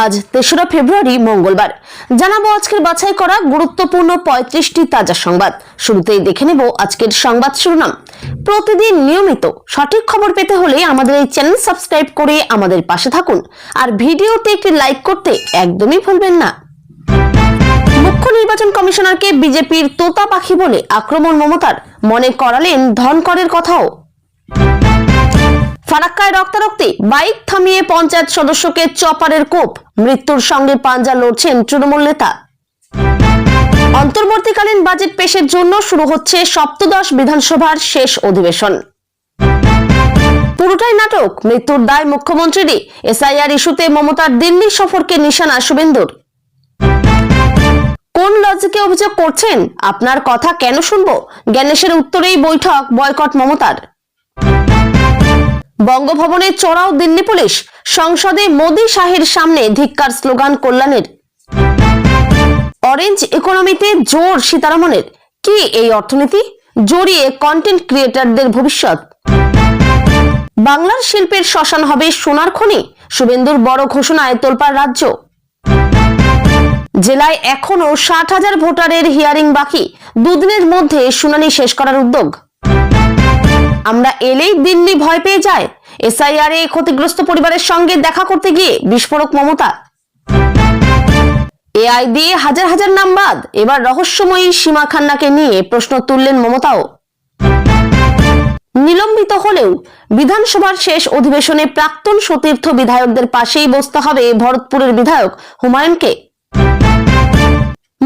আজ ৩রা ফেব্রুয়ারি মঙ্গলবার জানাবো আজকের বাছাই করা গুরুত্বপূর্ণ ৩৫টি তাজা সংবাদ। শুরুতেই দেখে নেব আজকের সংবাদ শিরোনাম। প্রতিদিন নিয়মিত সঠিক খবর পেতে হলে আমাদের এই চ্যানেল সাবস্ক্রাইব করে আমাদের পাশে থাকুন আর ভিডিওতে একটি লাইক করতে একদমই ভুলবেন না। মুখ্য নির্বাচন কমিশনারকে বিজেপির তোতা পাখি বলে আক্রমণ মমতার, মনে করালেন ধনকরের কথাও। ফারাক্কায় রক্তারক্তি, বাইক থামিয়ে পঞ্চায়েত সদস্যকে চপারের কোপ, মৃত্যুর সঙ্গে পাঞ্জা লড়ছেন তৃণমূল নেতা। অন্তর্বর্তীকালীন বাজেট পেশের জন্য শুরু হচ্ছে সপ্তদশ বিধানসভার শেষ অধিবেশন। পুরোটাই নাটক, মৃত্যুর দায় মুখ্যমন্ত্রীরই। এসআইআর ইস্যুতে মমতার দিল্লি সফরকে নিশানা শুভেন্দুর। কোন লজিকে অভিযোগ করছেন? আপনার কথা কেন শুনবো? জ্ঞানেশের উত্তরেই বৈঠক বয়কট মমতার। বঙ্গভবনে চড়াও দিল্লি পুলিশ, সংসদে মোদী শাহের সামনে ধিক্কার স্লোগান কল্যাণের। অরেঞ্জ ইকোনমিতে জোর সীতারামনের, কি এই অর্থনীতি? জড়িয়ে কন্টেন্ট ক্রিয়েটরদের ভবিষ্যৎ। বাংলার শিল্পের শ্মশান হবে সোনার খনি, শুভেন্দুর বড় ঘোষণায় তোলপাড় রাজ্য। জেলায় এখনো ৬০,০০০ ভোটারের হিয়ারিং বাকি, দুদিনের মধ্যে শুনানি শেষ করার উদ্যোগ। আমরা এলেই দিল্লি ভয় পেয়ে যায়, এসআইআর এ ক্ষতিগ্রস্ত পরিবারের সঙ্গে দেখা করতে গিয়ে বিস্ফোরক মমতা। এআই দিয়ে হাজার হাজার নাম বাদ, এবার রহস্যময়ী সীমা খান্নাকে নিয়ে প্রশ্ন তুললেন মমতাও। নিলম্বিত হলেও বিধানসভার শেষ অধিবেশনে প্রাক্তন সতীর্থ বিধায়কদের পাশেই বসতে হবে ভরতপুরের বিধায়ক হুমায়ুনকে।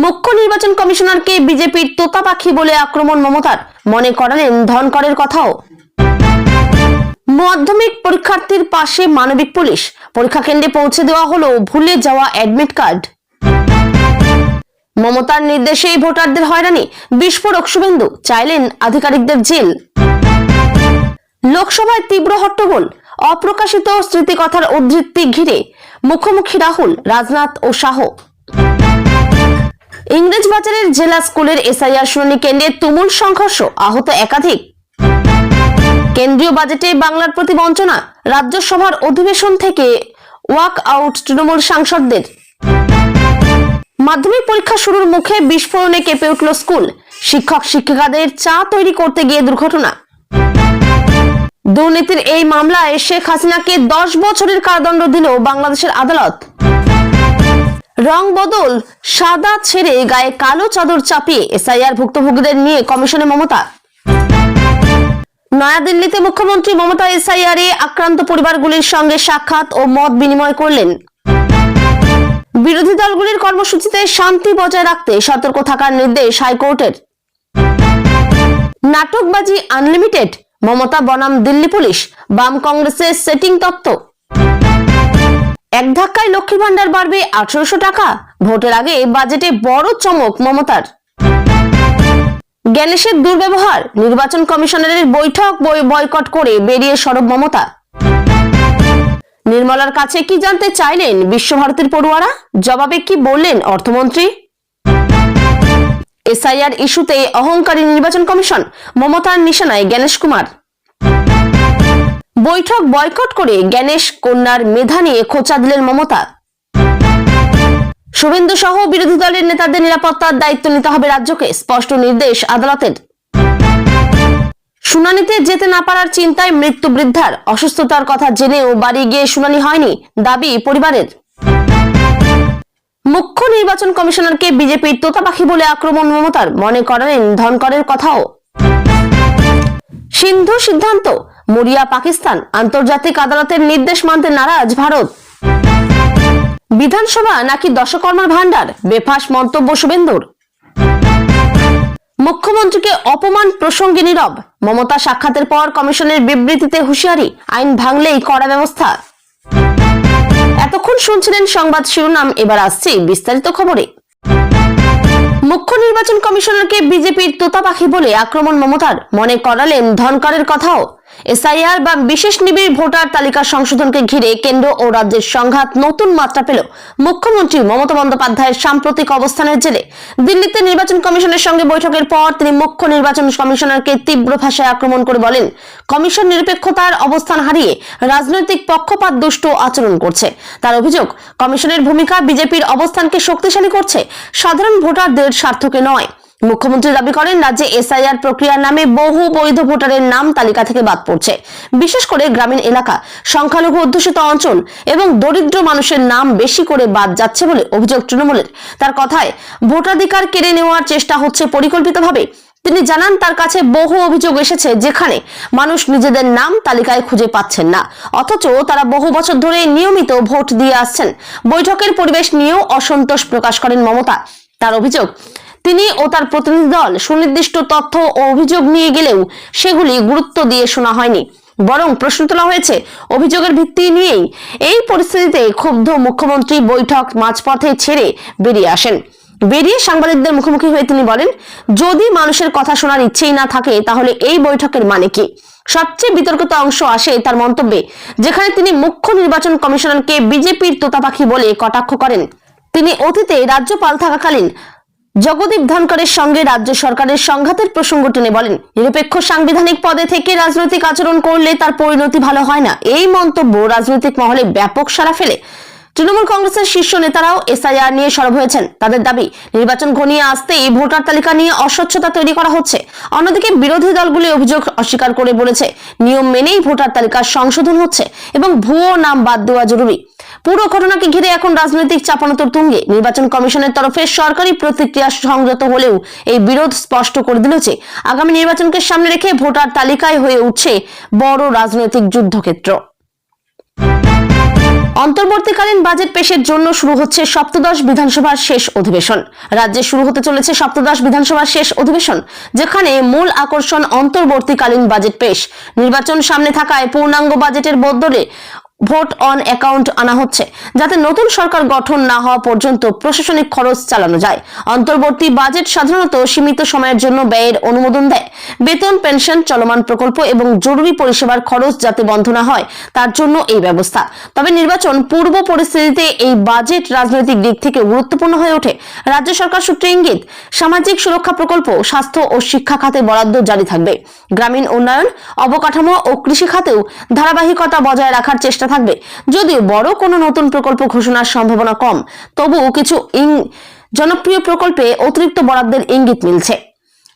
মুখ্য নির্বাচন কমিশনারকে বিজেপির তোতা পাখি বলে আক্রমণ মমতার, মনে করালেন ধনকরের কথাও। মাধ্যমিক পরীক্ষার্থীর পাশে মানবিক পুলিশ, পরীক্ষা কেন্দ্রে পৌঁছে দেওয়া হলো ভুলে যাওয়া অ্যাডমিট কার্ড। মমতার নির্দেশেই ভোটারদের হয়রানি, বিস্ফোরক শুভেন্দু, চাইলেন আধিকারিকদের জেল। লোকসভায় তীব্র হট্টগোল, অপ্রকাশিত স্মৃতিকথার উদ্ধৃতি ঘিরে মুখোমুখি রাহুল, রাজনাথ ও শাহ। ইংরেজবাজারের জেলা স্কুলের এসআইআর শুনানি কেন্দ্রে তুমুল সংঘর্ষ, আহত একাধিক। কেন্দ্রীয় বাজেটে বাংলার প্রতি বঞ্চনা, রাজ্যসভার অধিবেশন থেকে ওয়াক আউট তৃণমূল সাংসদদের। মাধ্যমিক পরীক্ষা শুরুর মুখে বিস্ফোরণে কেঁপে উঠল স্কুল, শিক্ষক শিক্ষিকাদের চা তৈরি করতে গিয়ে দুর্ঘটনা। দুর্নীতির এই মামলায় শেখ হাসিনাকে 10 বছরের কারাদণ্ড দিল বাংলাদেশের আদালত। রং বদল, সাদা ছেড়ে গায়ে কালো চাদর চাপিয়ে এসআইআর ভুক্তভোগীদের নিয়ে কমিশনে মমতা। নয়াদিল্লিতে মুখ্যমন্ত্রী মমতা এসআইআর এ আক্রান্ত পরিবারগুলির সঙ্গে সাক্ষাৎ ও মত বিনিময় করলেন। বিরোধী দলগুলির কর্মসূচিতে শান্তি বজায় রাখতে সতর্ক থাকার নির্দেশ হাইকোর্টের। নাটকবাজি আনলিমিটেড, মমতা বনাম দিল্লি পুলিশ, বাম কংগ্রেসের সেটিং তত্ত্ব। এক ধাক্কায় লক্ষ্মীর ভান্ডার বাড়বে ১৮০০ টাকা, ভোটের আগে বাজেটে বড় চমক মমতার। জ্ঞানেশের দুর্ব্যবহার, নির্বাচন কমিশনারের বৈঠক বয়কট করে বেরিয়ে সরব মমতা। নির্মলার কাছে কি জানতে চাইলেন বিশ্বভারতীর পড়ুয়ারা, জবাবে কি বললেন অর্থমন্ত্রী। এসআইআর ইস্যুতে অহংকারী নির্বাচন কমিশন, মমতার নিশানায় জ্ঞানেশ কুমার। বৈঠক বয়কট করে জ্ঞানেশ কন্যার মেধা নিয়ে খোঁচা দিলেন মমতা। শুভেন্দু সহ বিরোধী দলের নেতাদের নিরাপত্তার দায়িত্ব নিতে হবে রাজ্যকে, স্পষ্ট নির্দেশ আদালতের। শুনানিতে যেতে না পারার চিন্তায় মৃত্যু বৃদ্ধার, অসুস্থতার কথা জেনেও বাড়ি গিয়ে শুনানি হয়নি, দাবি পরিবারের। মুখ্য নির্বাচন কমিশনারকে বিজেপির তোতা পাখি বলে আক্রমণ মমতার, মনে করালেন ধনকরের কথাও। সিন্ধু সিদ্ধান্ত, মরিয়া পাকিস্তান, আন্তর্জাতিক আদালতের নির্দেশ মানতে নারাজ ভারত। বিধানসভা নাকি দশকর্মার ভান্ডার, বেফাঁস মন্তব্য শুভেন্দুর। মুখ্যমন্ত্রীকে অপমান প্রসঙ্গে নীরব, মমতা সাক্ষাতের পর কমিশনের বিবৃতিতে হুঁশিয়ারি, আইন ভাঙলেই কড়া ব্যবস্থা। এতক্ষণ শুনছিলেন সংবাদ শিরোনাম, এবার আসছি বিস্তারিত খবরে। মুখ্য নির্বাচন কমিশনারকে বিজেপির তোতা পাখি বলে আক্রমণ মমতার, মনে করালেন ধনকরের কথাও। এসআইআর বা বিশেষ নিবিড় ভোটার তালিকা সংশোধনকে ঘিরে কেন্দ্র ও রাজ্যের সংঘাত নতুন মাত্রা পেল মুখ্যমন্ত্রী মমতা বন্দ্যোপাধ্যায়ের সাম্প্রতিক অবস্থানের জেরে। দিল্লিতে নির্বাচন কমিশনের সঙ্গে বৈঠকের পর তিনি মুখ্য নির্বাচন কমিশনারকে তীব্র ভাষায় আক্রমণ করে বলেন, কমিশন নিরপেক্ষতার অবস্থান হারিয়ে রাজনৈতিক পক্ষপাত দুষ্ট আচরণ করছে। তার অভিযোগ, কমিশনের ভূমিকা বিজেপির অবস্থানকে শক্তিশালী করছে, সাধারণ ভোটারদের স্বার্থকে নয়। মুখ্যমন্ত্রী দাবি করেন, রাজ্যে এসআইআর প্রক্রিয়ার নামে বহু বৈধ ভোটারের নাম তালিকা থেকে বাদ পড়ছে। বিশেষ করে গ্রামীণ এলাকা, সংখ্যালঘু অধ্যুষিত অঞ্চল এবং দরিদ্র মানুষের নাম বেশি করে বাদ যাচ্ছে বলে অভিযোগ তৃণমূলের। তার কথায়, ভোটাধিকার কেড়ে নেওয়ার চেষ্টা হচ্ছে পরিকল্পিতভাবে। তিনি জানান, তার কাছে বহু অভিযোগ এসেছে যেখানে মানুষ নিজেদের নাম তালিকায় খুঁজে পাচ্ছেন না, অথচ তারা বহু বছর ধরে নিয়মিত ভোট দিয়ে আসছেন। বৈঠকের পরিবেশ নিয়েও অসন্তোষ প্রকাশ করেন মমতা। তার অভিযোগ, তিনি ও তার প্রতিনিধি দল সুনির্দিষ্ট তথ্য ও অভিযোগ নিয়ে গেলেও সেগুলি গুরুত্ব দিয়ে শোনা হয়নি, বরং প্রশ্ন তোলা হয়েছে অভিযোগের ভিত্তি নিয়েই। এই পরিস্থিতিতে ক্ষুব্ধ মুখ্যমন্ত্রী বৈঠক মাঝপথে ছেড়ে বেরিয়ে আসেন। বেরিয়ে সাংবাদিকদের মুখোমুখি হয়ে তিনি বলেন, যদি মানুষের কথা শোনার ইচ্ছেই না থাকে তাহলে এই বৈঠকের মানে কি? সবচেয়ে বিতর্কিত অংশ আসে তার মন্তব্যে, যেখানে তিনি মুখ্য নির্বাচন কমিশনারকে বিজেপির তোতাপাখি বলে কটাক্ষ করেন। তিনি অতীতে রাজ্যপাল থাকাকালীন জগদীপ ধনকরের সঙ্গে রাজ্য সরকারের সংঘাতের প্রসঙ্গ টেনে বলেন, নিরপেক্ষ সাংবিধানিক পদে থেকে রাজনৈতিক আচরণ করলে তার পরিণতি ভালো হয় না। এই মন্তব্য রাজনৈতিক মহলে ব্যাপক সাড়া ফেলে। তৃণমূল কংগ্রেসের শীর্ষ নেতারাও এসআইআর নিয়ে সরব হয়েছেন। তাদের দাবি, নির্বাচন ঘনিয়ে আসতেই ভোটার তালিকা নিয়ে অস্বচ্ছতা তৈরি করা হচ্ছে। অন্যদিকে বিরোধী দলগুলি অভিযোগ অস্বীকার করে বলেছে, নিয়ম মেনেই ভোটার তালিকার সংশোধন হচ্ছে এবং ভুয়ো নাম বাদ দেওয়া জরুরি। পুরো ঘটনাকে ঘিরে এখন রাজনৈতিক চাপানোতর তুঙ্গে। নির্বাচন কমিশনের তরফে সরকারি প্রতিক্রিয়া সংযত হলেও এই বিরোধ স্পষ্ট করে দিল যে আগামী নির্বাচনকে সামনে রেখে ভোটার তালিকায় হয়ে উঠছে বড় রাজনৈতিক যুদ্ধক্ষেত্র। অন্তর্বর্তীকালীন বাজেট পেশের জন্য শুরু হচ্ছে সপ্তদশ বিধানসভার শেষ অধিবেশন। রাজ্যে শুরু হতে চলেছে সপ্তদশ বিধানসভার শেষ অধিবেশন, যেখানে মূল আকর্ষণ অন্তর্বর্তীকালীন বাজেট পেশ। নির্বাচন সামনে থাকায় পূর্ণাঙ্গ বাজেটের বদলে ভোট অন অ্যাকাউন্ট আনা হচ্ছে, যাতে নতুন সরকার গঠন না হওয়া পর্যন্ত প্রশাসনিক খরচ চালানো যায়। অন্তর্বর্তী বাজেট সাধারণত সীমিত সময়ের জন্য ব্যয়ের অনুমোদন দেয়। বেতন, পেনশন, চলমান প্রকল্প এবং জরুরি পরিষেবার খরচ যাতে বন্ধ না হয় তার জন্য এই ব্যবস্থা। তবে নির্বাচন পূর্ব পরিস্থিতিতে এই বাজেট রাজনৈতিক দিক থেকে গুরুত্বপূর্ণ হয়ে ওঠে। রাজ্য সরকার সূত্রে ইঙ্গিত, সামাজিক সুরক্ষা প্রকল্প, স্বাস্থ্য ও শিক্ষা খাতে বরাদ্দ জারি থাকবে। গ্রামীণ উন্নয়ন, অবকাঠামো ও কৃষি খাতেও ধারাবাহিকতা বজায় রাখার চেষ্টা থাকবে। যদিও বড় কোনো নতুন প্রকল্প ঘোষণার সম্ভাবনা কম, তবুও কিছু জনপ্রিয় প্রকল্পে অতিরিক্ত বরাদ্দের ইঙ্গিত মিলছে।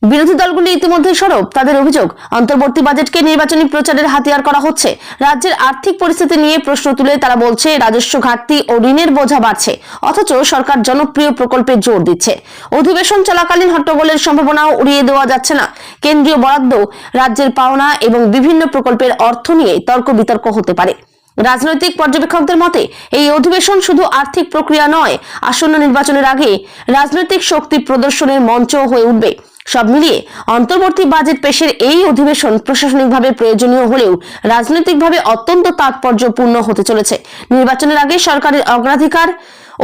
বিরোধী দলগুলি ইতিমধ্যে সরব। তাদের অভিযোগ, অন্তর্বর্তী বাজেটকে নির্বাচনী প্রচারের হাতিয়ার করা হচ্ছে। রাজ্যের আর্থিক পরিস্থিতি নিয়ে প্রশ্ন তুলে তারা বলছে, রাজস্ব ঘাটতি ও ঋণের বোঝা বাড়ছে, অথচ সরকার জনপ্রিয় প্রকল্পে জোর দিচ্ছে। অধিবেশন চলাকালীন হট্টগোলের সম্ভাবনাও উড়িয়ে দেওয়া যাচ্ছে না। কেন্দ্রীয় বরাদ্দ, রাজ্যের পাওনা এবং বিভিন্ন প্রকল্পের অর্থ নিয়ে তর্ক বিতর্ক হতে পারে। রাজনৈতিক পর্যবেক্ষকদের মতে এই অধিবেশন শুধু আর্থিক প্রক্রিয়া নয়, আসন্ন নির্বাচনের আগে রাজনৈতিক শক্তি প্রদর্শনের মঞ্চ হয়ে উঠবে। সব মিলিয়ে অন্তর্বর্তী বাজেট পেশের এই অধিবেশন প্রশাসনিকভাবে প্রয়োজনীয় হলেও রাজনৈতিকভাবে অত্যন্ত তাৎপর্যপূর্ণ হতে চলেছে। নির্বাচনের আগে সরকারের অগ্রাধিকার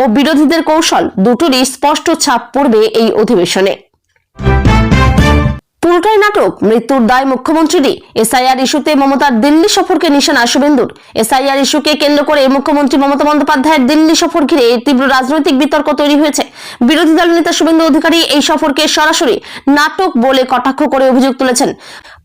ও বিরোধীদের কৌশল দুটোরই স্পষ্ট ছাপ পড়বে এই অধিবেশনে। পুরোটাই নাটক, মৃত্যুর দায় মুখ্যমন্ত্রীরই। এসআইআর ইস্যুতে মমতার দিল্লি সফরকে নিশানা শুভেন্দুর। এসআইআর ইস্যুকে কেন্দ্র করে মুখ্যমন্ত্রী মমতা বন্দ্যোপাধ্যায়ের দিল্লি সফর ঘিরে তীব্র রাজনৈতিক বিতর্ক তৈরি হয়েছে। বিরোধী দল নেতা শুভেন্দু অধিকারী এই সফরকে সরাসরি নাটক বলে কটাক্ষ করে অভিযোগ তুলেছেন।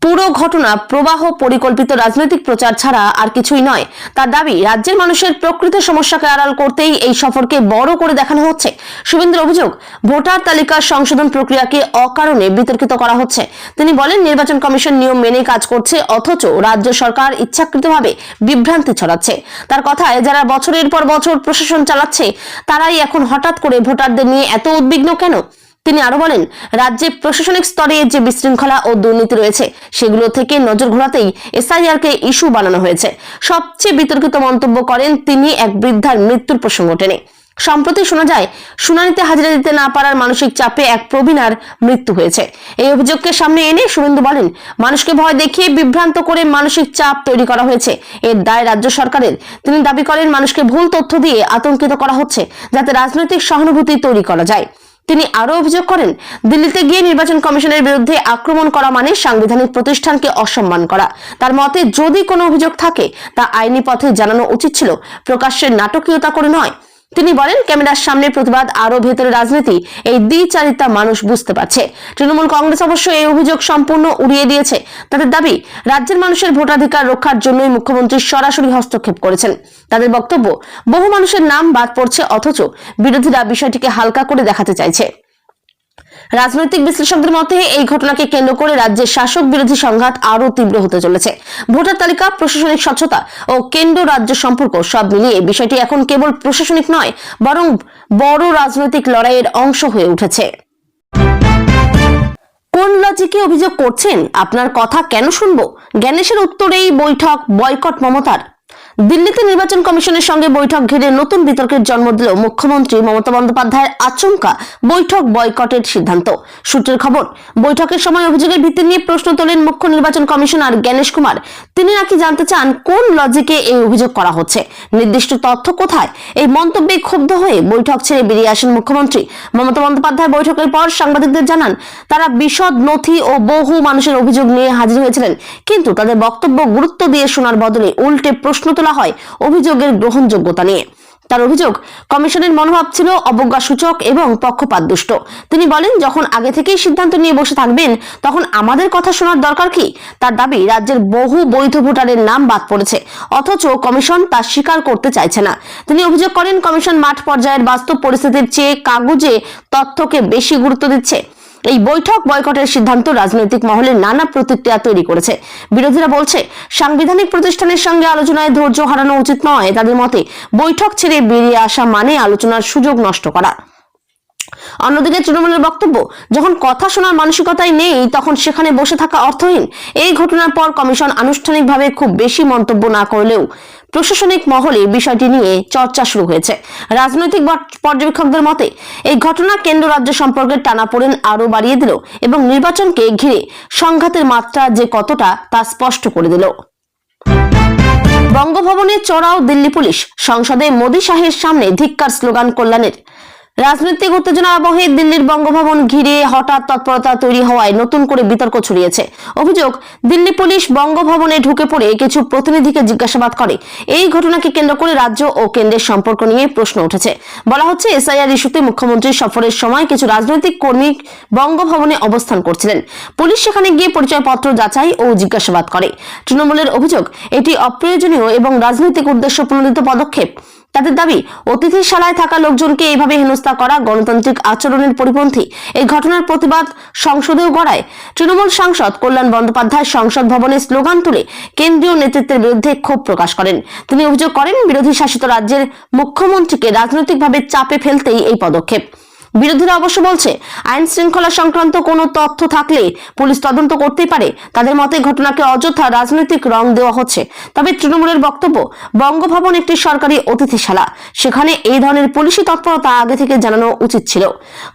পুরো ঘটনা প্রবাহ পরিকল্পিত রাজনৈতিক প্রচার ছাড়া আর কিছুই নয়। তার দাবি, রাজ্যের মানুষের প্রকৃত সমস্যাকে আড়াল করতেই এই সফরকে বড় করে দেখানো হচ্ছে। শুভেন্দুর অভিযোগ, ভোটার তালিকার সংশোধন প্রক্রিয়াকে অকারণে বিতর্কিত করা হচ্ছে। তিনি বলেন, নির্বাচন কমিশন নিয়ম মেনে কাজ করছে, অথচ রাজ্য সরকার ইচ্ছাকৃতভাবে বিভ্রান্তি ছড়াচ্ছে। তার কথায়, যারা বছরের পর বছর প্রশাসন চালাচ্ছে তারাই এখন হঠাৎ করে ভোটারদের নিয়ে এত উদ্বিগ্ন কেন? তিনি আরো বলেন, রাজ্যে প্রশাসনিক স্তরে যে বিশৃঙ্খলা ও দুর্নীতি রয়েছে সেগুলো থেকে নজর ঘোরাতেই এসআইআর কে ইস্যু বানানো হয়েছে। সবচেয়ে বিতর্কিত মন্তব্য করেন তিনি এক বৃদ্ধার মৃত্যুর প্রসঙ্গ টেনে। সম্প্রতি শোনা যায়, শুনানিতে হাজিরা দিতে না পারার মানসিক চাপে এক প্রবীণার মৃত্যু হয়েছে। এই অভিযোগকে সামনে এনে শুভেন্দু বলেন, মানুষকে ভয় দেখিয়ে বিভ্রান্ত করে মানসিক চাপ তৈরি করা হয়েছে, এর দায় রাজ্য সরকারের। তিনি দাবি করেন, মানুষকে ভুল তথ্য দিয়ে আতঙ্কিত করা হচ্ছে যাতে রাজনৈতিক সহানুভূতি তৈরি করা যায়। তিনি আরো অভিযোগ করেন, দিল্লিতে গিয়ে নির্বাচন কমিশনের বিরুদ্ধে আক্রমণ করা মানে সাংবিধানিক প্রতিষ্ঠানকে অসম্মান করা। তার মতে, যদি কোনো অভিযোগ থাকে তা আইনি পথে জানানো উচিত ছিল, প্রকাশ্যের নাটকীয়তা করে নয়। তিনি বলেন, ক্যামেরার সামনে প্রতিবাদ আরো ভেতরে রাজনীতি, এই দ্বিচারিতা মানুষ বুঝতে পারছে। তৃণমূল কংগ্রেস অবশ্য এই অভিযোগ সম্পূর্ণ উড়িয়ে দিয়েছে। তাদের দাবি, রাজ্যের মানুষের ভোটাধিকার রক্ষার জন্যই মুখ্যমন্ত্রী সরাসরি হস্তক্ষেপ করেছেন। তাদের বক্তব্য, বহু মানুষের নাম বাদ পড়ছে, অথচ বিরোধীরা বিষয়টিকে হালকা করে দেখাতে চাইছে। রাজনৈতিক বিশ্লেষকদের মতে, এই ঘটনাকে কেন্দ্র করে রাজ্যের শাসক বিরোধী সংঘাত আরো তীব্র হতে চলেছে। ভোটার তালিকা, প্রশাসনিক স্বচ্ছতা ও কেন্দ্র রাজ্য সম্পর্ক সব মিলিয়ে বিষয়টি এখন কেবল প্রশাসনিক নয়, বরং বড় রাজনৈতিক লড়াইয়ের অংশ হয়ে উঠেছে। কোন লজিকে অভিযোগ করছেন? আপনার কথা কেন শুনবো? জ্ঞানেশের উত্তরেই বৈঠক বয়কট মমতার। দিল্লিতে নির্বাচন কমিশনের সঙ্গে বৈঠক ঘিরে নতুন বিতর্কের জন্ম দিল মুখ্যমন্ত্রী মমতা বন্দ্যোপাধ্যায়ের আচমকা বৈঠক বয়কটের সিদ্ধান্ত। সূত্রের খবর, বৈঠকের সময় অভিযোগের ভিত্তি নিয়ে প্রশ্ন তোলেন মুখ্য নির্বাচন কমিশনার জ্ঞানেশ কুমার। তিনি নাকি জানতে চান কোন লজিকে এই অভিযোগ করা হচ্ছে, নির্দিষ্ট তথ্য কোথায়। এই মন্তব্যে ক্ষুব্ধ হয়ে বৈঠক ছেড়ে বেরিয়ে আসেন মুখ্যমন্ত্রী মমতা বন্দ্যোপাধ্যায়। বৈঠকের পর সাংবাদিকদের জানান, তারা বিশদ নথি ও বহু মানুষের অভিযোগ নিয়ে হাজির হয়েছিলেন, কিন্তু তাদের বক্তব্য গুরুত্ব দিয়ে শোনার বদলে উল্টে প্রশ্ন তোলা হয় অভিযোগের গ্রহণযোগ্যতা নিয়ে। তার অভিযোগ, কমিশনের মনোভাব ছিল অবজ্ঞাসূচক এবং পক্ষপাতদুষ্ট। তিনি বলেন, যখন আগে থেকেই সিদ্ধান্ত নিয়ে বসে থাকবেন, তখন আমাদের কথা শোনার দরকার কি? তার দাবি, রাজ্যের বহু বৈধ ভোটারের নাম বাদ পড়েছে, অথচ কমিশন তা স্বীকার করতে চাইছে না। তিনি অভিযোগ করেন, কমিশন মাঠ পর্যায়ের বাস্তব পরিস্থিতির চেয়ে কাগজে তথ্যকে বেশি গুরুত্ব দিচ্ছে। এই বৈঠক বয়কটের সিদ্ধান্ত রাজনৈতিক মহলে নানা প্রতিক্রিয়া তৈরি করেছে। বিরোধীরা বলছে, সাংবিধানিক প্রতিষ্ঠানের সঙ্গে আলোচনায় ধৈর্য হারানো উচিত নয়। তাদের মতে, বৈঠক ছেড়ে বেরিয়ে আসা মানে আলোচনার সুযোগ নষ্ট করা। অন্যদিকে তৃণমূলের বক্তব্য, যখন কথা শোনার মানসিকতাই নেই, তখন সেখানে বসে থাকা অর্থহীন। এই ঘটনার পর কমিশন আনুষ্ঠানিকভাবে খুব বেশি মন্তব্য না করলেও প্রশাসনিক মহলে বিষয়টি নিয়ে চর্চা শুরু হয়েছে। রাজনৈতিক পর্যবেক্ষকদের মতে, এই ঘটনা কেন্দ্র রাজ্য সম্পর্কের টানাপোড়েন আরো বাড়িয়ে দিল এবং নির্বাচনকে ঘিরে সংঘাতের মাত্রা যে কতটা তা স্পষ্ট করে দিল। বঙ্গভবনে চড়াও দিল্লি পুলিশ, সংসদে মোদী শাহের সামনে ধিক্কার স্লোগান কল্যাণের। রাজনৈতিক উত্তেজনার আবহে দিল্লির বঙ্গভবন ঘিরে হঠাৎ তৎপরতা তৈরি হওয়ায় নতুন করে বিতর্ক ছড়িয়েছে। অভিযোগ, দিল্লি পুলিশ বঙ্গভবনে ঢুকে পড়ে কিছু প্রতিনিধিকে জিজ্ঞাসাবাদ করে। এই ঘটনাকে কেন্দ্র করে রাজ্য ও কেন্দ্রের সম্পর্ক নিয়ে প্রশ্ন উঠেছে। বলা হচ্ছে, এসআইআর ইস্যুতে মুখ্যমন্ত্রীর সফরের সময় কিছু রাজনৈতিক কর্মী বঙ্গভবনে অবস্থান করছিলেন। পুলিশ সেখানে গিয়ে পরিচয়পত্র যাচাই ও জিজ্ঞাসাবাদ করে। তৃণমূলের অভিযোগ, এটি অপ্রয়োজনীয় এবং রাজনৈতিক উদ্দেশ্য প্রণোদিত পদক্ষেপ। তাদের দাবি, অতিথিশালায় থাকা লোকজনকে এইভাবে হেনস্থা করা গণতান্ত্রিক আচরণের পরিপন্থী। এই ঘটনার প্রতিবাদ সংসদেও গড়ায়। তৃণমূল সাংসদ কল্যাণ বন্দ্যোপাধ্যায় সংসদ ভবনে স্লোগান তুলে কেন্দ্রীয় নেতৃত্বের বিরুদ্ধে ক্ষোভ প্রকাশ করেন। তিনি অভিযোগ করেন, বিরোধী শাসিত রাজ্যের মুখ্যমন্ত্রীকে রাজনৈতিকভাবে চাপে ফেলতেই এই পদক্ষেপ। বিরোধীরা অবশ্য বলছে, আইন শৃঙ্খলা সংক্রান্ত কোনো তথ্য থাকলে পুলিশ তদন্ত করতেই পারে। তাদের মতে, ঘটনাকে অযথা রাজনৈতিক রং দেওয়া হচ্ছে। তবে তৃণমূলের বক্তব্য, বঙ্গভবন একটি সরকারি অতিথিশালা, সেখানে এই ধরনের পুলিশি তৎপরতা আগে থেকে জানানো উচিত ছিল।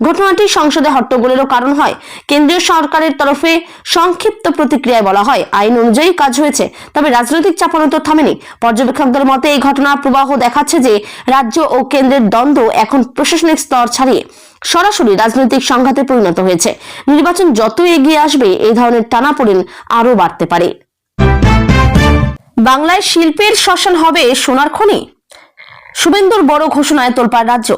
ঘটনাটি সংসদে হট্টগোলেরও কারণ হয়। কেন্দ্রীয় সরকারের তরফে সংক্ষিপ্ত প্রতিক্রিয়ায় বলা হয়, আইন অনুযায়ী কাজ হয়েছে, তবে রাজনৈতিক চাপানোতর থামেনি। পর্যবেক্ষকদের মতে, এই ঘটনার প্রবাহ দেখাচ্ছে যে রাজ্য ও কেন্দ্রের দ্বন্দ্ব এখন প্রশাসনিক স্তর ছাড়িয়ে সরাসরি রাজনৈতিক সংঘাতে পরিণত হয়েছে। নির্বাচন যত এগিয়ে আসবে, এই ধরনের টানাপোড়েন আরো বাড়তে পারে। বাংলায় শিল্পের শ্মশান হবে সোনার খনি। শুভেন্দুর বড় ঘোষণায় তোলপাড় রাজ্য।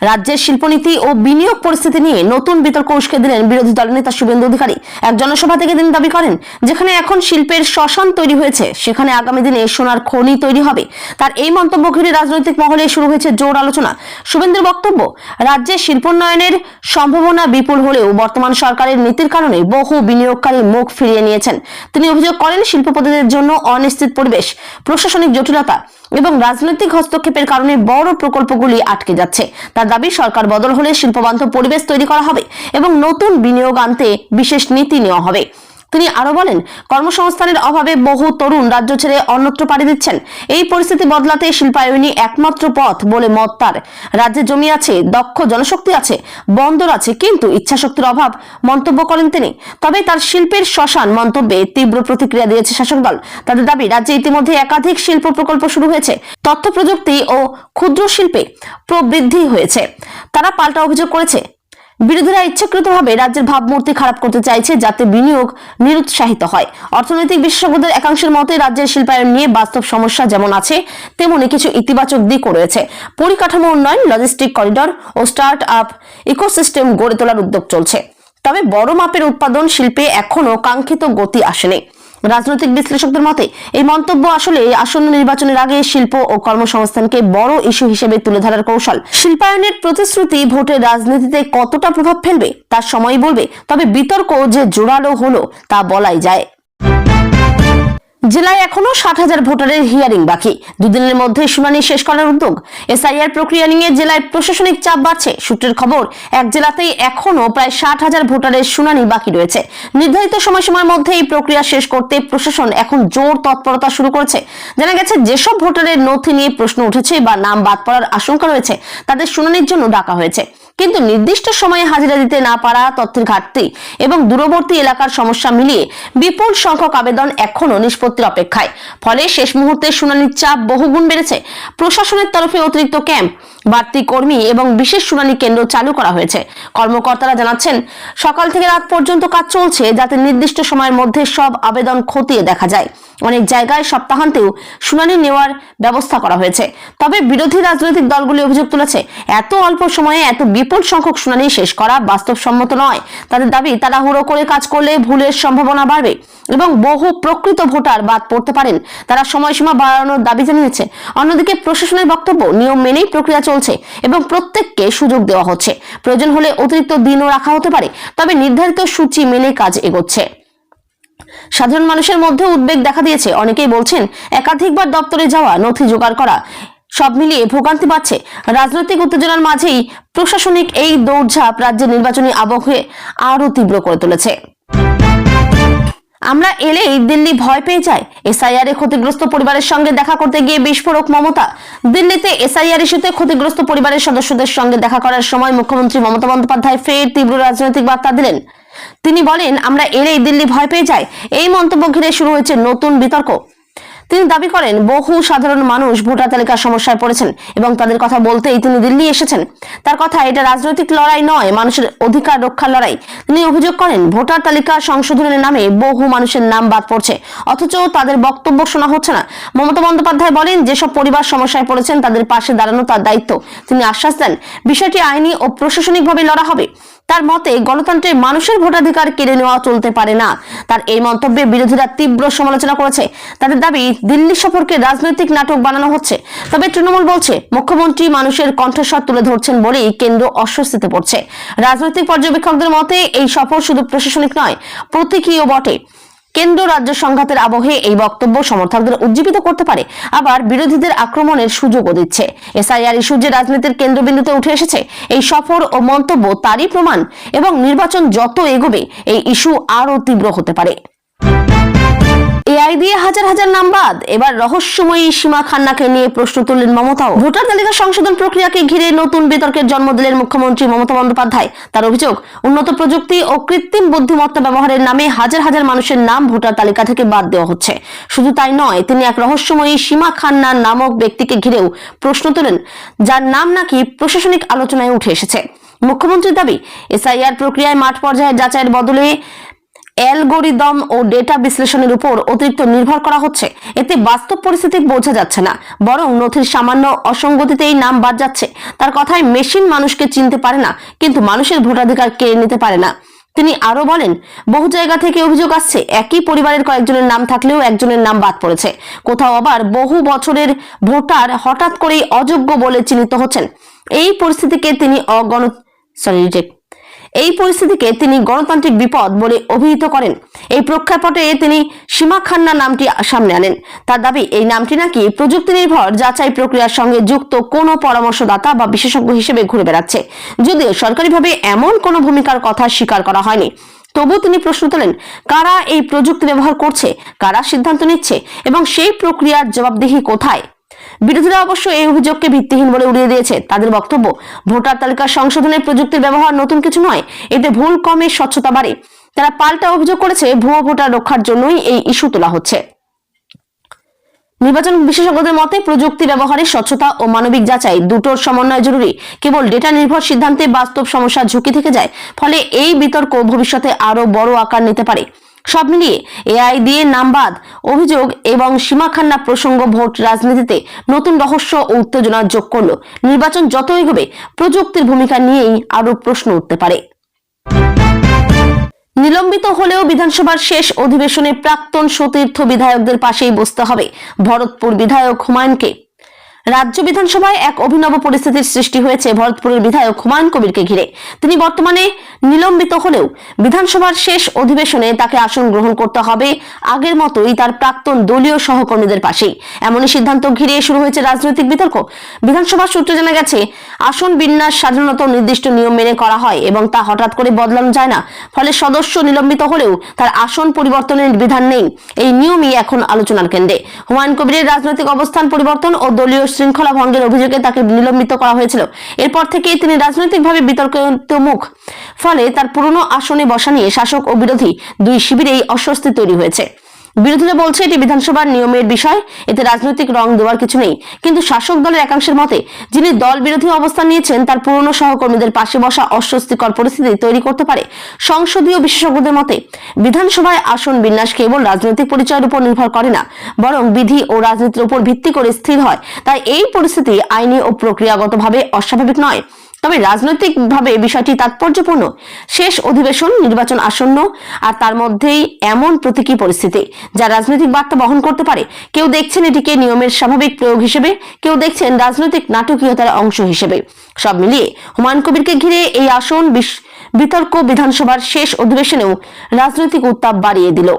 রাজ্যের শিল্পনীতি ও বিনিয়োগ পরিস্থিতি নিয়ে নতুন বিতর্ক উস্কে দিলেন বিরোধী দলনেতা শুভেন্দু অধিকারী। এক জনসভা থেকে তিনি দাবি করেন, যেখানে এখন শিল্পের শ্মশান তৈরি হয়েছে, সেখানে আগামী দিনে সোনার খনি তৈরি হবে। তার এই মন্তব্য ঘিরে রাজনৈতিক মহলে শুরু হয়েছে জোর আলোচনা। শুভেন্দুর বক্তব্য, রাজ্যে শিল্পোন্নয়নের সম্ভাবনা বিপুল হলেও বর্তমান সরকারের নীতির কারণে বহু বিনিয়োগকারী মুখ ফিরিয়ে নিয়েছেন। তিনি অভিযোগ করেন, শিল্পপতিদের জন্য অনিশ্চিত পরিবেশ, প্রশাসনিক জটিলতা এবং রাজনৈতিক হস্তক্ষেপের কারণে বড় প্রকল্পগুলি আটকে যাচ্ছে। তার দাবি, সরকার বদল হলে শিল্পবান্ধব পরিবেশ তৈরি করা হবে এবং নতুন বিনিয়োগ আনতে বিশেষ নীতি নেওয়া হবে। তিনি আরো বলেন, কর্মসংস্থানের অভাবে বহু তরুণ রাজ্য ছেড়ে অন্যত্র পাড়ি দিচ্ছেন। এই পরিস্থিতি বদলাতে শিল্পায়নই একমাত্র পথ বলে মত তার। রাজ্যে জমি আছে, দক্ষ জনশক্তি আছে, বন্দর আছে, কিন্তু ইচ্ছাশক্তির অভাব মন্তব্য করেন তিনি। তবে তার শিল্পের শ্মশান মন্তব্যে তীব্র প্রতিক্রিয়া দিয়েছে শাসক দল। তাদের দাবি, রাজ্যে ইতিমধ্যে একাধিক শিল্প প্রকল্প শুরু হয়েছে, তথ্য প্রযুক্তি ও ক্ষুদ্র শিল্পে প্রবৃদ্ধি হয়েছে। তারা পাল্টা অভিযোগ করেছে, বিরোধীরা ইচ্ছাকৃতভাবে রাজ্যের ভাবমূর্তি খারাপ করতে চাইছে যাতে বিনিয়োগ নিরুৎসাহিত হয়। অর্থনৈতিক বিশেষজ্ঞদের একাংশের মতে রাজ্যের শিল্পায়ন নিয়ে বাস্তব সমস্যা যেমন আছে তেমনি কিছু ইতিবাচক দিকও রয়েছে। পরিকাঠামো উন্নয়ন, লজিস্টিক করিডর ও স্টার্ট আপ ইকোসিস্টেম গড়ে তোলার উদ্যোগ চলছে। তবে বড় মাপের উৎপাদন শিল্পে এখনো কাঙ্ক্ষিত গতি আসেনি। রাজনৈতিক বিশ্লেষকদের মতে এই মন্তব্য আসলে আসন্ন নির্বাচনের আগে শিল্প ও কর্মসংস্থানকে বড় ইস্যু হিসেবে তুলে ধরার কৌশল। শিল্পায়নের প্রতিশ্রুতি ভোটের রাজনীতিতে কতটা প্রভাব ফেলবে তার সময়ই বলবে, তবে বিতর্ক যে জোরালো হলো তা বলাই যায়। জেলায় এখনো 60,000 ভোটারের হিয়ারিং বাকি। দুদিনের মধ্যে শুনানি শেষ করার উদ্যোগ। এসআইআর প্রক্রিয়া নিয়ে জেলায় প্রশাসনিক চাপ বাড়ছে। সূত্রের খবর, এক জেলাতেই এখনো প্রায় 60,000 ভোটারের শুনানি বাকি রয়েছে। নির্ধারিত সময়সীমার মধ্যে এই প্রক্রিয়া শেষ করতে প্রশাসন এখন জোর তৎপরতা শুরু করেছে। জানা গেছে, যেসব ভোটারের নথি নিয়ে প্রশ্ন উঠেছে বা নাম বাদ পড়ার আশঙ্কা রয়েছে তাদের শুনানির জন্য ডাকা হয়েছে। কিন্তু নির্দিষ্ট সময়ে হাজিরা দিতে না পারা, তথ্যের ঘাটতি এবং দূরবর্তী এলাকার সমস্যা মিলিয়ে বিপুল সংখ্যক আবেদন এখনো নিষ্পত্তির অপেক্ষায়। ফলে শেষ মুহূর্তে শুনানির চাপ বহুগুণ বেড়েছে। প্রশাসনের তরফে অতিরিক্ত ক্যাম্প, বাড়তি কর্মী এবং বিশেষ শুনানি কেন্দ্র চালু করা হয়েছে। কর্মকর্তারা জানাচ্ছেন, সকাল থেকে রাত পর্যন্ত কাজ চলছে যাতে নির্দিষ্ট সময়ের মধ্যে সব আবেদন খতিয়ে দেখা যায়। অনেক জায়গায় সপ্তাহান্তেও শুনানি নেওয়ার ব্যবস্থা করা হয়েছে। তবে বিরোধী রাজনৈতিক দলগুলি অভিযোগ তুলেছে, এত অল্প সময়ে এত বিপুল সংখ্যক শুনানি শেষ করা বাস্তবসম্মত নয়। তাদের দাবি, তাড়াহুড়ো করে কাজ করলে ভুলের সম্ভাবনা বাড়বে এবং বহু প্রকৃত ভোটার বাদ পড়তে পারেন। তারা সময়সীমা বাড়ানোর দাবি জানিয়েছে। অন্যদিকে প্রশাসনের বক্তব্য, নিয়ম মেনেই প্রক্রিয়া চলছে এবং প্রত্যেককে সুযোগ দেওয়া হচ্ছে। প্রয়োজন হলে অতিরিক্ত দিনও রাখা হতে পারে, তবে নির্ধারিত সূচি মেনে কাজ এগোচ্ছে। সাধারণ মানুষের মধ্যে উদ্বেগ দেখা দিয়েছে। অনেকেই বলছেন, একাধিকবার দপ্তরে যাওয়া, নথি জোগাড় করা, সব মিলিয়ে ভোগান্তি বাড়ছে। রাজনৈতিক উত্তেজনার মাঝেই প্রশাসনিক এই দৌড়ঝাঁপ রাজ্যের নির্বাচনী আবহে আরো তীব্র করে তুলেছে। আমরা এলেই দিল্লি ভয় পেয়ে যায়। এসআইআর এ ক্ষতিগ্রস্ত পরিবারের সঙ্গে দেখা করতে গিয়ে বিস্ফোরক মমতা। দিল্লিতে এসআইআর ইস্যুতে ক্ষতিগ্রস্ত পরিবারের সদস্যদের সঙ্গে দেখা করার সময় মুখ্যমন্ত্রী মমতা বন্দ্যোপাধ্যায় ফের তীব্র রাজনৈতিক বার্তা দিলেন। তিনি বলেন, আমরা এলেই দিল্লি ভয় পেয়ে যায়। এই মন্তব্য ঘিরে শুরু হয়েছে নতুন বিতর্ক। তিনি দাবি করেন, বহু সাধারণ মানুষ ভোটার তালিকার সমস্যায় পড়েছেন এবং তাদের কথা বলতেই তিনি দিল্লি এসেছেন। তার কথা, এটা রাজনৈতিক লড়াই নয়, মানুষের অধিকার রক্ষার লড়াই। তিনি অভিযোগ করেন, ভোটার তালিকা সংশোধনের নামে বহু মানুষের নাম বাদ পড়ছে, অথচ তাদের বক্তব্য শোনা হচ্ছে না। মমতা বন্দ্যোপাধ্যায় বলেন, যেসব পরিবার সমস্যায় পড়েছেন তাদের পাশে দাঁড়ানো তার দায়িত্ব। তিনি আশ্বাস দেন, বিষয়টি আইনি ও প্রশাসনিকভাবে লড়া হবে। তার মতে, গণতন্ত্রে মানুষের ভোটাধিকার কেড়ে নেওয়া চলতে পারে না। তার এই মন্তব্যে বিরোধীরা তীব্র সমালোচনা করেছে। তাদের দাবি, দিল্লি সফরকে রাজনৈতিক নাটক বানানো হচ্ছে। তবে তৃণমূল বলছে, মুখ্যমন্ত্রী মানুষের কণ্ঠস্বর তুলে ধরছেন বলেই কেন্দ্র অস্বস্তিতে পড়ছে। রাজনৈতিক পর্যবেক্ষকদের মতে, এই সফর শুধু প্রশাসনিক নয়, প্রতীকীও বটে। কেন্দ্র রাজ্য সংঘাতের আবহে এই বক্তব্য সমর্থকদের উজ্জীবিত করতে পারে, আবার বিরোধীদের আক্রমণের সুযোগও দিচ্ছে। এসআইআর ইস্যু যে রাজনীতির কেন্দ্রবিন্দুতে উঠে এসেছে, এই সফর ও মন্তব্য তারই প্রমাণ। এবং নির্বাচন যত এগোবে এই ইস্যু আরো তীব্র হতে পারে। এআই দিয়ে হাজার হাজার নাম বাদ। এবার রহস্যময়ী সীমা খান্নাকে নিয়ে প্রশ্ন তুললেন মমতাও। ভোটার তালিকা সংশোধন প্রক্রিয়াকে ঘিরে নতুন বিতর্কের জন্ম দিলেন মুখ্যমন্ত্রী মমতা বন্দ্যোপাধ্যায়। তার অভিযোগ, উন্নত প্রযুক্তি ও কৃত্রিম বুদ্ধিমত্তা ব্যবহারের নামে হাজার হাজার মানুষের নাম ভোটার তালিকা থেকে বাদ দেওয়া হচ্ছে। শুধু তাই নয়, তিনি এক রহস্যময়ী সীমা খান্না নামক ব্যক্তিকে ঘিরেও প্রশ্ন তোলেন, যার নাম নাকি প্রশাসনিক আলোচনায় উঠে এসেছে। মুখ্যমন্ত্রীর দাবি, এসআইআর প্রক্রিয়ায় মাঠ পর্যায়ে যাচাইয়ের বদলে অ্যালগোরিদম ও ডেটা বিশ্লেষণের উপর অতিরিক্ত নির্ভর করা হচ্ছে। এতে বাস্তব পরিস্থিতি বোঝা যাচ্ছে না, বরং নথির সামান্য অসঙ্গতিতেই নাম বাদ যাচ্ছে। তার কথায়, মেশিন মানুষকে চিনতে পারে না, কিন্তু মানুষের ভোটাধিকার কেড়ে নিতে পারে না। তিনি আরো বলেন, বহু জায়গা থেকে অভিযোগ আসছে, একই পরিবারের কয়েকজনের নাম থাকলেও একজনের নাম বাদ পড়েছে। কোথাও আবার বহু বছরের ভোটার হঠাৎ করেই অযোগ্য বলে চিহ্নিত হচ্ছেন। এই পরিস্থিতিকে তিনি গণতান্ত্রিক বিপদ বলে অভিহিত করেন। এই প্রেক্ষাপটে তিনি সীমা খান্না নামটি সামনে আনেন। তার দাবি, এই নামটি নাকি প্রযুক্তি নির্ভর যাচাই প্রক্রিয়ার সঙ্গে যুক্ত কোনো পরামর্শদাতা বা বিশেষজ্ঞ হিসেবে ঘুরে বেড়াচ্ছে। যদিও সরকারিভাবে এমন কোনো ভূমিকার কথা স্বীকার করা হয়নি, তবু তিনি প্রশ্ন তোলেন, কারা এই প্রযুক্তি ব্যবহার করছে, কারা সিদ্ধান্ত নিচ্ছে এবং সেই প্রক্রিয়ার জবাবদিহি কোথায়? বিরোধীরা অবশ্য এই অভিযোগকে ভিত্তিহীন বলে উড়িয়ে দিয়েছে। তাদের বক্তব্য, ভোটার তালিকা সংশোধনের প্রযুক্তির ব্যবহার নতুন কিছু নয়, এতে ভুল কমে স্বচ্ছতা বাড়ে। তারা পাল্টা অভিযোগ করেছে, ভুয়ো ভোটার রক্ষার জন্যই এই ইস্যু তোলা হচ্ছে। নির্বাচন বিশেষজ্ঞদের মতে প্রযুক্তি ব্যবহারে স্বচ্ছতা ও মানবিক যাচাই দুটোর সমন্বয় জরুরি। কেবল ডেটা নির্ভর সিদ্ধান্তে বাস্তব সমস্যার ঝুঁকি থেকে যায়, ফলে এই বিতর্ক ভবিষ্যতে আরো বড় আকার নিতে পারে। সব মিলিয়ে এআই দিয়ে নামবাদ অভিযোগ এবং সীমাখান্না প্রসঙ্গ ভোট রাজনীতিতে নতুন রহস্য ও উত্তেজনা যোগ করল। নির্বাচন যত এগোবে প্রযুক্তির ভূমিকা নিয়েই আরো প্রশ্ন উঠতে পারে। নিলম্বিত হলেও বিধানসভার শেষ অধিবেশনে প্রাক্তন সতীর্থ বিধায়কদের পাশেই বসতে হবে ভরতপুর বিধায়ক হুমায়ুনকে। রাজ্য বিধানসভায় এক অভিনব পরিস্থিতির সৃষ্টি হয়েছে ভরতপুরের বিধায়ক হুমায়ুন কবিরকে ঘিরে। তিনি বর্তমানে নিলম্বিত হলেও বিধানসভার শেষ অধিবেশনে তাকে আসন গ্রহণ করতে হবে আগের মতোই তার প্রাক্তন দলীয় সহকর্মীদের পাশেই। এমনই সিদ্ধান্ত ঘিরে শুরু হয়েছে রাজনৈতিক বিতর্ক। বিধানসভা সূত্রে জানা গেছে, আসন বিন্যাস সাধারণত নির্দিষ্ট নিয়ম মেনে করা হয় এবং তা হঠাৎ করে বদলানো যায় না। ফলে সদস্য নিলম্বিত হলেও তার আসন পরিবর্তনের বিধান নেই। এই নিয়মই এখন আলোচনার কেন্দ্রে। হুমায়ুন কবিরের রাজনৈতিক অবস্থান পরিবর্তন ও দলীয় শৃঙ্খলা ভঙ্গের অভিযোগে তাকে নিলম্বিত করা হয়েছিল। এরপর থেকেই তিনি রাজনৈতিকভাবে বিতর্কিত মুখ। ফলে তার পুরনো আসনে বসা নিয়ে শাসক ও বিরোধী দুই শিবিরেই অস্বস্তি তৈরি হয়েছে। বিরোধীরা বলছে এটি বিধানসভার নিয়মের বিষয়, এতে রাজনৈতিক রং দেওয়ার কিছু নেই। কিন্তু শাসক দলের একাংশের মতে, যিনি দল বিরোধী অবস্থান নিয়েছেন তার পুরনো সহকর্মীদের পাশে বসা অস্বস্তিকর পরিস্থিতি তৈরি করতে পারে। সংসদীয় বিশেষজ্ঞদের মতে, বিধানসভায় আসন বিন্যাস কেবল রাজনৈতিক পরিচয়ের উপর নির্ভর করে না, বরং বিধি ও রাজনীতির উপর ভিত্তি করে স্থির হয়। তাই এই পরিস্থিতি আইনি ও প্রক্রিয়াগতভাবে অস্বাভাবিক নয়। তবে রাজনৈতিকভাবে বিষয়টি তাৎপর্যপূর্ণ। শেষ অধিবেশন, নির্বাচন আসন্ন, আর তার মধ্যেই এমন প্রতীকী পরিস্থিতি যা রাজনৈতিক বার্তা বহন করতে পারে। কেউ দেখছেন এটিকে নিয়মের স্বাভাবিক প্রয়োগ হিসেবে, কেউ দেখছেন রাজনৈতিক নাটকীয়তার অংশ হিসেবে। সব মিলিয়ে হুমায়ুন কবিরকে ঘিরে এই আসন বিতর্ক বিধানসভার শেষ অধিবেশনেও রাজনৈতিক উত্তাপ বাড়িয়ে দিল।